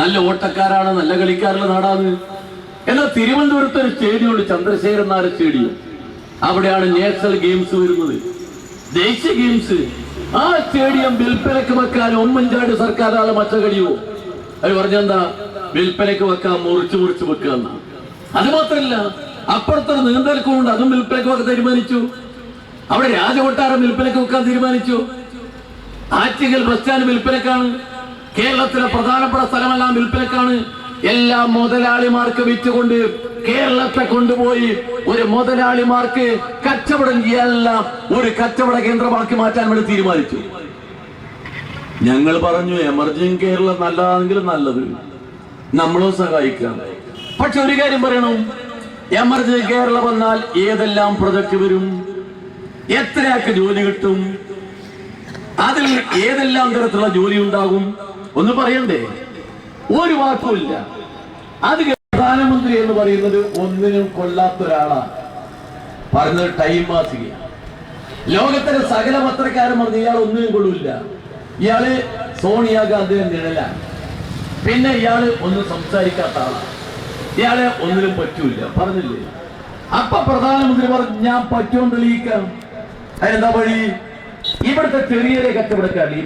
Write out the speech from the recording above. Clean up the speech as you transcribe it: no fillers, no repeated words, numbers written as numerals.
നല്ല ഓട്ടക്കാരാണ്, നല്ല കളിക്കാരുള്ള നാടാണ്. എന്നാൽ തിരുവനന്തപുരത്ത് ഒരു സ്റ്റേഡിയമുണ്ട്, ചന്ദ്രശേഖരൻ നായർ സ്റ്റേഡിയം. അവിടെയാണ് നാഷണൽ ഗെയിംസ് വരുന്നത്, ദേശീയ ഗെയിംസ്. ആ സ്റ്റേഡിയം വിൽപ്പനക്ക് വെക്കാൻ ഉമ്മൻചാണ്ടി സർക്കാർ ആളെ മച്ച കഴിയുമോ? അവർ പറഞ്ഞെന്താ, വിൽപ്പനക്ക് വെക്കാൻ മുറിച്ച് വെക്കുക എന്നാ. അത് മാത്രല്ല, അപ്പുറത്തൊരു നീന്തൽക്കുണ്ട്, അതും വിൽപ്പനക്ക് വെക്കാൻ തീരുമാനിച്ചു. അവിടെ രാജകൊട്ടാരം വിൽപ്പനക്ക് വെക്കാൻ തീരുമാനിച്ചു. ആറ്റിങ്ങൽ ബസ് സ്റ്റാൻഡ് വിൽപ്പനക്കാണ്. കേരളത്തിലെ പ്രധാനപ്പെട്ട സ്ഥലമെല്ലാം വിൽപ്പനക്കാണ്. എല്ലാ മുതലാളിമാർക്ക് വിറ്റുകൊണ്ട് കേരളത്തെ കൊണ്ടുപോയി ഒരു മുതലാളിമാർക്ക് കച്ചവടം ചെയ്യാനുള്ള ഒരു കച്ചവട കേന്ദ്രമാക്കി മാറ്റാൻ വേണ്ടി തീരുമാനിച്ചു. ഞങ്ങൾ പറഞ്ഞു, എമർജിങ് കേരളം നല്ലതാണെങ്കിൽ നല്ലത്, നമ്മളും സഹായിക്കാം. പക്ഷെ ഒരു കാര്യം പറയണം, എമർജിങ് കേരളം വന്നാൽ ഏതെല്ലാം പ്രൊജക്ട് വരും, എത്രയൊക്കെ ജോലി കിട്ടും, അതിൽ ഏതെല്ലാം തരത്തിലുള്ള ജോലി ഉണ്ടാകും, ഒന്ന് പറയണ്ടേ? ഒരു വാക്കുമില്ല. അത് പ്രധാനമന്ത്രി എന്ന് പറയുന്നത് ഒന്നിനും കൊള്ളാത്ത ഒരാളാണ്. പറഞ്ഞത് ടൈം പാസിങ്. ലോകത്തിലെ സകല പത്രക്കാരും പറഞ്ഞു ഇയാൾ ഒന്നിനും കൊള്ളൂല്ല, ഇയാള് സോണിയാഗാന്ധിയുടെ നിഴലാണ്, പിന്നെ ഇയാള് ഒന്നും സംസാരിക്കാത്ത ആളാണ്, ഇയാളെ ഒന്നിനും പറ്റൂല പറഞ്ഞില്ലേ? അപ്പൊ പ്രധാനമന്ത്രി പറഞ്ഞു, ഞാൻ പറ്റുമെന്ന് തെളിയിക്കാം. അതിനെന്താ വഴി? ഇവിടുത്തെ ചെറിയ കച്ചവടക്കാർ, ഈ